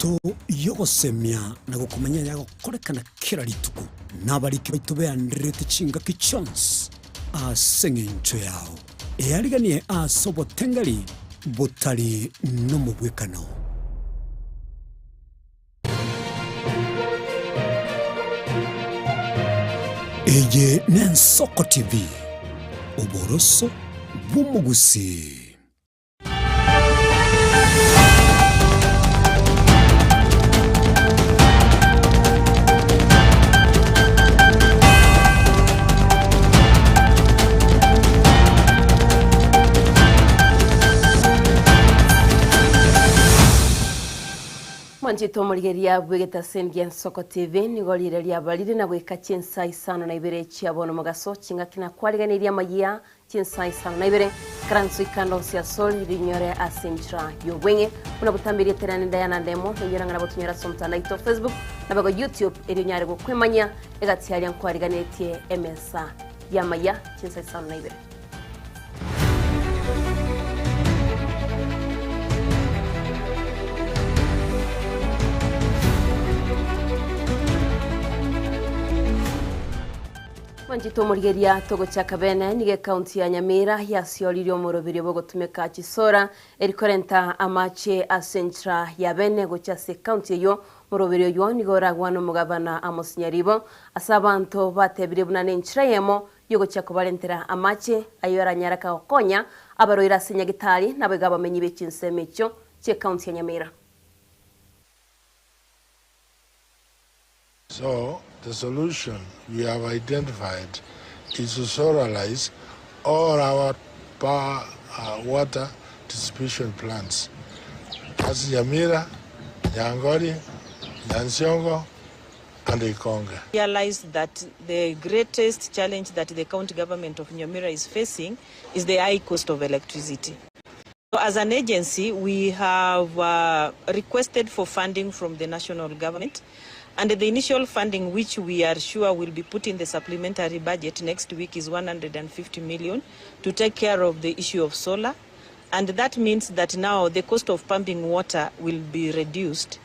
Into yogosemia na gukumenya yago korekana kira rituko nabariki baitu beandrete chinga ki Chinsa asengencho yao eyariganie asobo tengali butari no mubwekano. Eye Nensoko TV Oboroso Bumugusi. Mwanjito murigeria bwegeta sendia Nsoko TV nigorireria barire na gwika Chinsa Isano na Ibere chiabono mugaso chinga kina kwariganiria Amayia Chinsa Isano na Ibere karansu ikando cia soli rinyore asentra yobwenge kuna butambirie terane ndayana ndemo nyera ngana botunyera somta na ito Facebook na bago YouTube erinyare gukwemanya egatiaria kwariganetie MSA ya Amayia Chinsa Isano na Ibere. Mwanjito murigeria togo chakabene nige kaunti ya Nyamira yasioririo murobiri bwo gutumika chisora erikorenta amache asentra ya bene gochase kaunti yo murobiri yo nigoragwa no mugabana amosinyaribo asabanto batebire bunane nchirayemo yogo chakobalentera amache ayora nyaraka okonya abaroira senyagitari nabegaba menyi bechinse mecho che kaunti ya Nyamira. So the solution we have identified is to solarize all our power water distribution plants. As Nyamira, Nyangori, Nyansiongo, and Ikonga. Realize that the greatest challenge that the county government of Nyamira is facing is the high cost of electricity. So as an agency, we have requested for funding from the national government. And the initial funding, which we are sure will be put in the supplementary budget next week, is 150 million to take care of the issue of solar. And that means that now the cost of pumping water will be reduced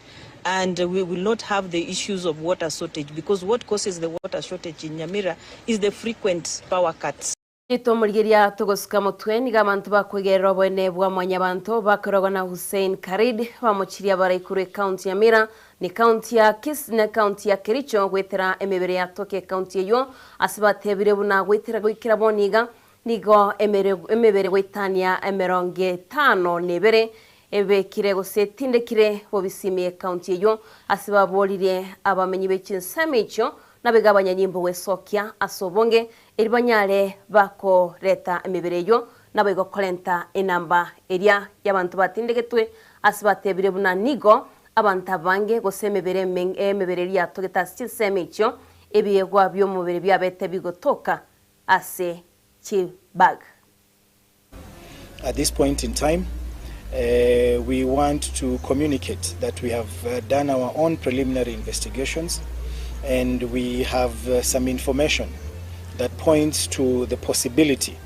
and we will not have the issues of water shortage, because what causes the water shortage in Nyamira is the frequent power cuts. Ito murigeria togosuka mutwe nigabantu bakwegera bwene bwa mwanyabantu bakorogwa na Hussein Karid bamuchiria baraikure county ya Nyamira ni county ya Kis na county ya Kericho gwetera emebere ya toke county yo asibatebire buna gwetera gwikira boniga nigo emebere gwetania emeronge 5 nebere ebe kirego setindekire bobisimie county yo asibabolire abamenyi bechinsa mecho nabegabanya nyimbo wesokia asobonge eribanyale bako reta emibere yo nabego kolenta enamba eria yabantu batindegetwe asibatebire buna nigo abantu bange gosemebere emibere ya togeta sisemicho ebiyegwa byo mubere byabete bigotoka ase chibag. At this point in time, we want to communicate that we have done our own preliminary investigations, and we have some information that points to the possibility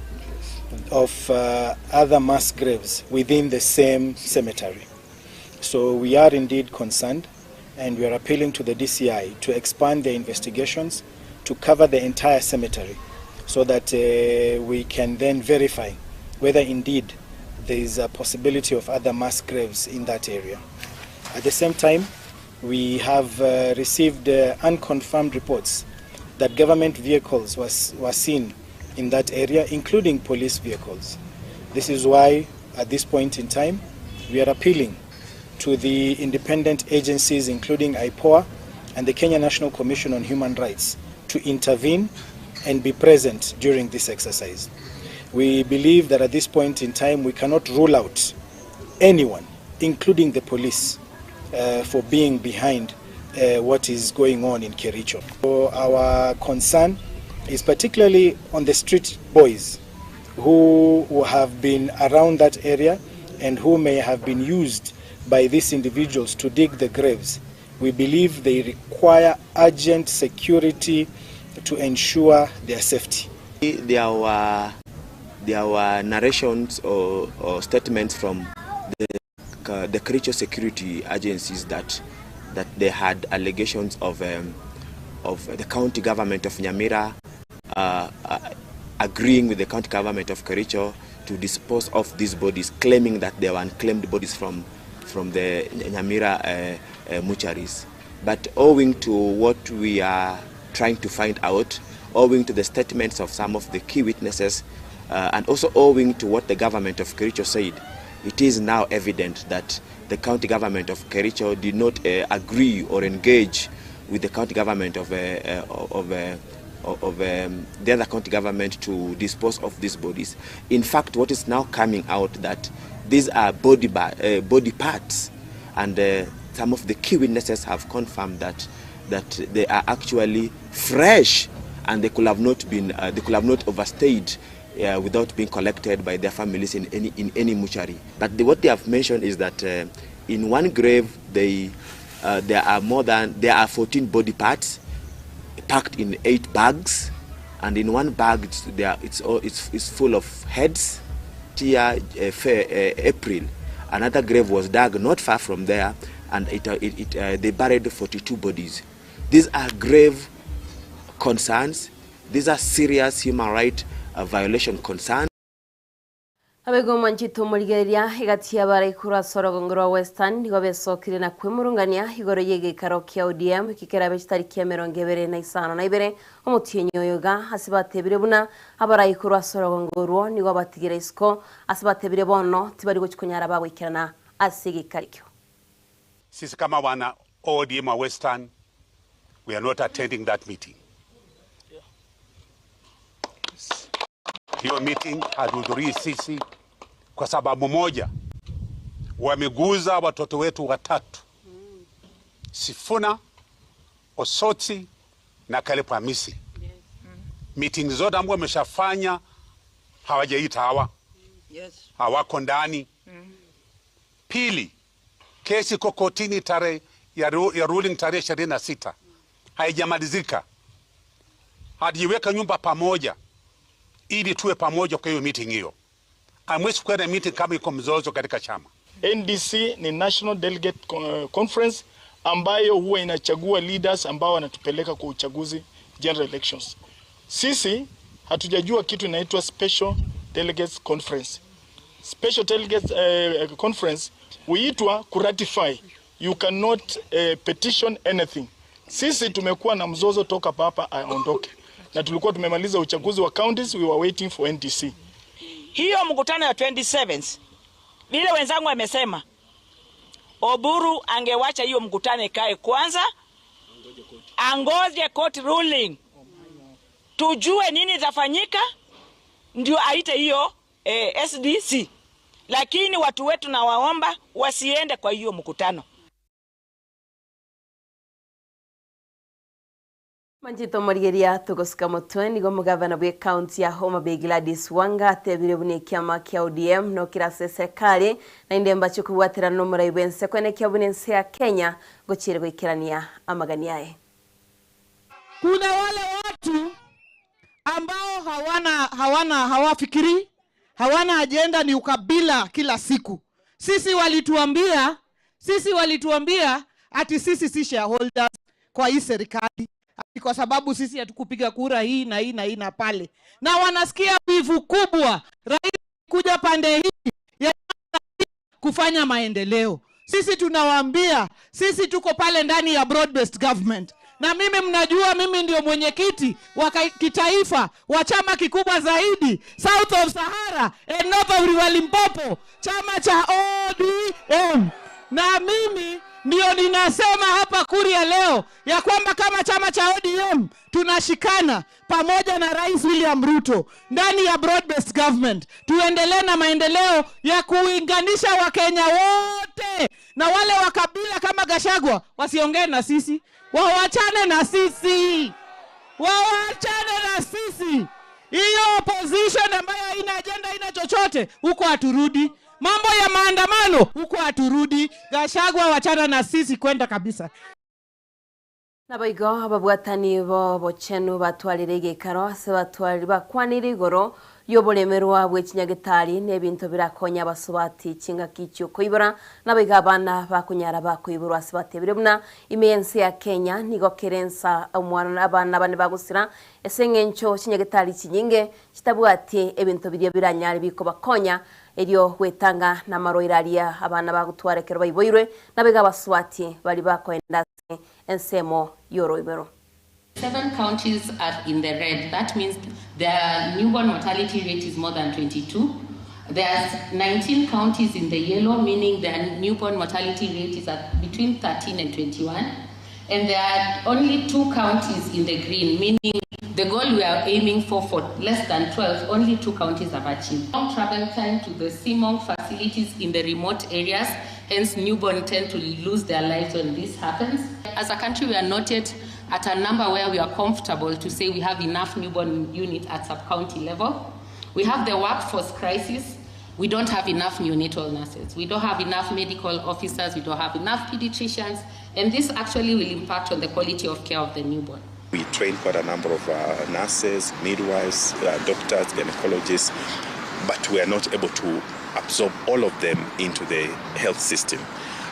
of other mass graves within the same cemetery. So we are indeed concerned, and we are appealing to the DCI to expand their investigations to cover the entire cemetery so that we can then verify whether indeed there is a possibility of other mass graves in that area. At the same time, we have received unconfirmed reports that government vehicles were seen in that area, including police vehicles. This is why, at this point in time, we are appealing to the independent agencies, including IPOA and the Kenya National Commission on Human Rights, to intervene and be present during this exercise. We believe that at this point in time, we cannot rule out anyone, including the police, for being behind what is going on in Kericho. So our concern is particularly on the street boys who have been around that area and who may have been used by these individuals to dig the graves. We believe they require urgent security to ensure their safety. There were narrations or statements from the the Kericho security agencies that they had allegations of the county government of Nyamira agreeing with the county government of Kericho to dispose of these bodies, claiming that they were unclaimed bodies from the Nyamira mortuaries. But owing to what we are trying to find out, owing to the statements of some of the key witnesses, and also owing to what the government of Kericho said, it is now evident that the county government of Kericho did not agree or engage with the county government of the other county government to dispose of these bodies. In fact, what is now coming out that these are body parts, and some of the key witnesses have confirmed that they are actually fresh, and they could have not overstayed without being collected by their families in any mortuary. But what they have mentioned is that in one grave there are 14 body parts packed in 8 bags, and in one bag it's full of heads. April, another grave was dug not far from there, and they buried 42 bodies. These are grave concerns. These are serious human rights violation concerns. Abego manchito murigeria igatia bare kura sorogongro western nigo besokire na kwemurungania igoro yege karo kia ODM kikera bestari kia merongevere na Isano na Ibere omutinyo yoga asibatebire buna abara ikura sorogongro nigo batigire isko asibatebire bono tibari gochikunyara bagwikirana asigi karikyo. Sisi kama wana ODM Western, we are not attending that meeting. Hiyo meeting hatuhudhurii sisi kwa sababu moja, wameguza watoto wetu watatu, Sifuna, Osoti na Kalepamisi. Meeting zote ambazo wameshafanya hawajaita hawa. Hawako ndani. Pili, kesi kokotini ya ruling tarehe 26 haijamalizika. Hadiweka nyumba pamoja ili tuwe pamoja kwa hiyo meeting hiyo. Amwezi kwenda meeting kama iko mzozo katika chama. NDC ni National Delegate Conference ambayo huwa inachagua leaders ambao wanatupeleka kwa uchaguzi, general elections. Sisi hatujajua kitu inaitwa Special Delegates Conference. Special Delegates Conference huitwa kuratify. You cannot petition anything. Sisi tumekuwa na mzozo toka papa aondoke. Na tulikuwa tumemaliza uchaguzi wa counties, we were waiting for NDC. Hiyo mkutano ya 27th, vile wenzangu wamesema, Oburu angewacha hiyo mkutano ikae kwanza, angoje court ruling, tujue nini itafanyika, ndio aite hiyo SDC. Lakini watu wetu na waomba wasiende kwa hiyo mkutano. Manchito murigeria tugosika mutwe nigo mugavana bwe county ya Homa Bay Gladys Wanga atebire bune kiama kia ODM no kirase serikali na indemba cyo kubwatira no muraibense kwene kia bunense ya Kenya gochire gwikirania amagani yae. Kuna wale watu ambao hawafikiri, hawana agenda, ni ukabila kila siku. Sisi walituambia ati sisi si shareholders kwa hii serikali, kwa sababu sisi hatukupiga kura hii na hii na hii na pale. Na wanasikia wivu kubwa rais kuja pande hii ya kufanya maendeleo. Sisi tunawaambia, sisi tuko pale ndani ya broad based government. Na mimi mnajua mimi ndio mwenyekiti wa kitaifa wa chama kikubwa zaidi South of Sahara and North of River Limpopo, chama cha ODM. Na mimi ndio ninasema hapa Kuria leo ya kwamba kama chama cha ODM tunashikana pamoja na Rais William Ruto ndani ya broad based government, tuendelee na maendeleo ya kuunganisha Wakenya wote, na wale wa kabila kama Gachagua wasiongee na sisi, waachane na sisi. Hiyo opposition ambayo haina agenda, haina chochote, huko haturudi. Mambo ya maandamano huko haturudi. Gachagua wachana na sisi kwenda kabisa. Nabaigo ababwatani bo bochenu batwalire gekaro se batwalire bakwanire igoro yobolemerwa bw'ekinyagetari n'ebintu birakonya abasubati kinga kicho koibora nabiga abana bakunyara bakoiburwa asibate birebuna imensi ya Kenya nigo kerensa omwana abana bane bagusira esengencho kinyagetari kinyinge kitabwati ebintu biriye biranyari biko bakonya elio wetanga na maroiralia abana bagutwarekero bayiboirwe nabiga abasubati bali bakoenda ensemo yoroibero. 7 counties are in the red. That means their newborn mortality rate is more than 22. There's 19 counties in the yellow, meaning their newborn mortality rate is at between 13 and 21. And there are only 2 counties in the green, meaning the goal we are aiming for less than 12, only 2 counties have achieved. Long travel time to the CMONG facilities in the remote areas, hence newborn tend to lose their lives when this happens. As a country, we are not yet at a number where we are comfortable to say we have enough newborn units at sub-county level. We have the workforce crisis. We don't have enough neonatal nurses. We don't have enough medical officers. We don't have enough pediatricians. And this actually will impact on the quality of care of the newborn. We train quite a number of nurses, midwives, doctors, gynecologists, but we are not able to absorb all of them into the health system.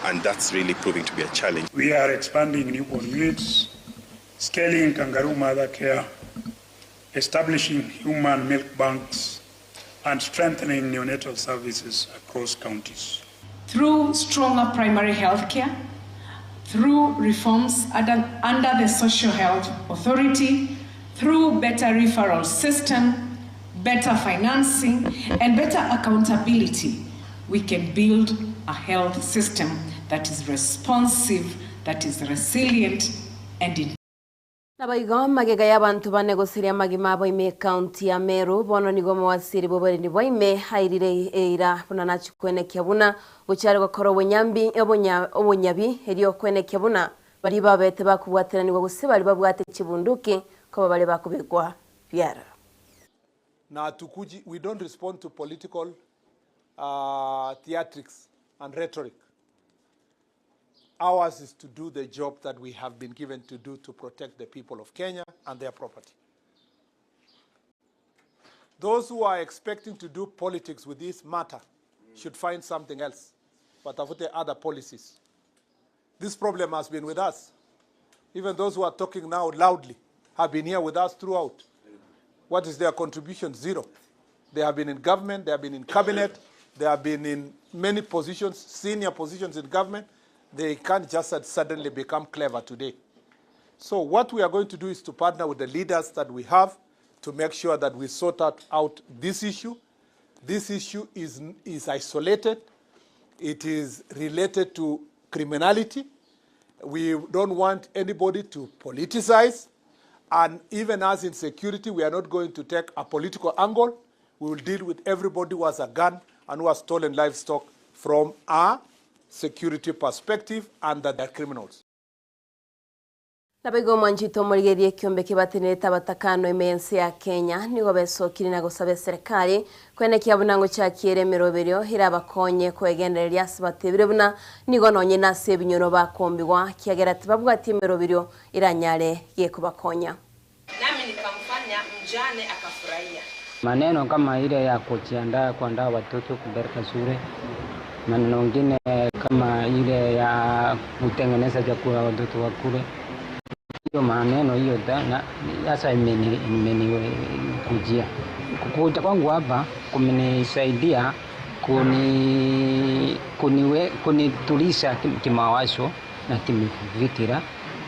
And that's really proving to be a challenge. We are expanding newborn units, scaling kangaroo mother care, establishing human milk banks, and strengthening neonatal services across counties. Through stronger primary health care, through reforms under the Social Health Authority, through better referral system, better financing, and better accountability, we can build a health system that is responsive, that is resilient, and Nabaigo magega y'abantu banegosiria magima boime county ya Meru bono nigo mwasiri bobere ni boime hairire eira buna nachikwene kyabuna bucyari gukoro bunyambi obunyabi eriyo kwene kyabuna bari babete bakubwatira nigo gusi bari babwate kibunduki ko bari bakubigwa byara na tukuji. We don't respond to political theatrics and rhetoric. Ours is to do the job that we have been given to do to protect the people of Kenya and their property. Those who are expecting to do politics with this matter should find something else, but avoid other policies. This problem has been with us. Even those who are talking now loudly have been here with us throughout. What is their contribution? Zero. They have been in government, they have been in cabinet, they have been in many positions, senior positions in government. They can't just suddenly become clever today. So what we are going to do is to partner with the leaders that we have to make sure that we sort out this issue. This issue is isolated. It is related to criminality. We don't want anybody to politicize. And even as in security, we are not going to take a political angle. We will deal with everybody who has a gun and who has stolen livestock from our security perspective and that they're criminals. Nabego manjito murigerie kiombe kibatenere tabatakano imensi ya Kenya nigo besokiri na gosabe serikali kwene kyabunango cha kiremero beryo hirabakonye kwegendereria sibatebire buna nigo nonye nase binyoro bakombigwa kiagera tibabwa timero beryo iranyare ye kubakonya. Nami nikamfanya mjane akafurahia. Maneno kama ile ya kuandaa watoto kupeleka shule. Maneno mengine kama ile ya kutengeneza chakula watoto wakule. Hiyo maneno hiyo sasa imenikujia. Kukuja kwangu hapa kumenisaidia kunituliza kimawazo na kimifikira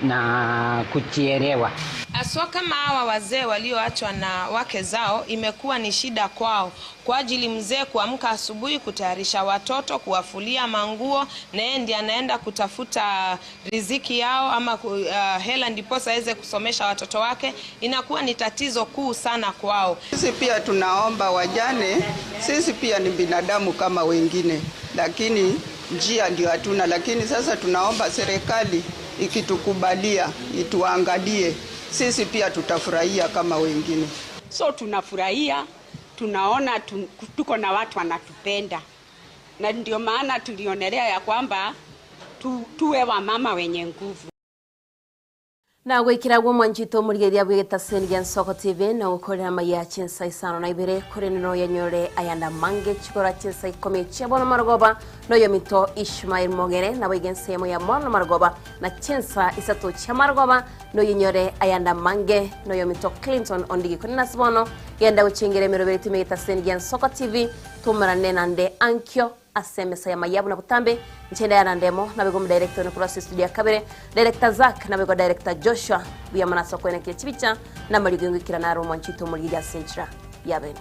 na kujielewa. Aswa kama hawa wazee walioachwa na wake zao imekuwa ni shida kwao. Kwa ajili mzee kuamka asubuhi kutayarisha watoto, kuwafulia manguo, na yeye ndiye anaenda kutafuta riziki yao ama hela ndiposa aweze kusomesha watoto wake, inakuwa ni tatizo kuu sana kwao. Sisi pia tunaomba wajane, sisi pia ni binadamu kama wengine, lakini njia ndio hatuna. Lakini sasa tunaomba serikali ikitukubalia, ituangalie, sisi pia tutafurahia kama wengine. So tunafurahia, tunaona tuko na watu wanatupenda. Na ndio maana tulionelea ya kwamba tuwe wamama wenye nguvu. Na gwikira gwo mwanjito murigeria bwita Sengen Soko TV na ukorera Amayia Chinsa Isano na Ibere kuri no yanyore ayanda mange chikora Chinsa ikome chebono margoba no yomito Ishmael Mogere na wigensemo ya mono margoba na Chinsa isato chamargoba no yanyore ayanda mange no yomito Clinton ondigi kuri nasbono yenda uchingere mirobeti megita Sengen Soko TV tumara nenande ankyo asemesa ya mayabu na butambe nchenda yana ndemo na bego director no cross studio kabere director Zack na bego director Joshua biya manasa kwene kichibicha na maligo ngikira na romo nchito muri ya centra ya bene.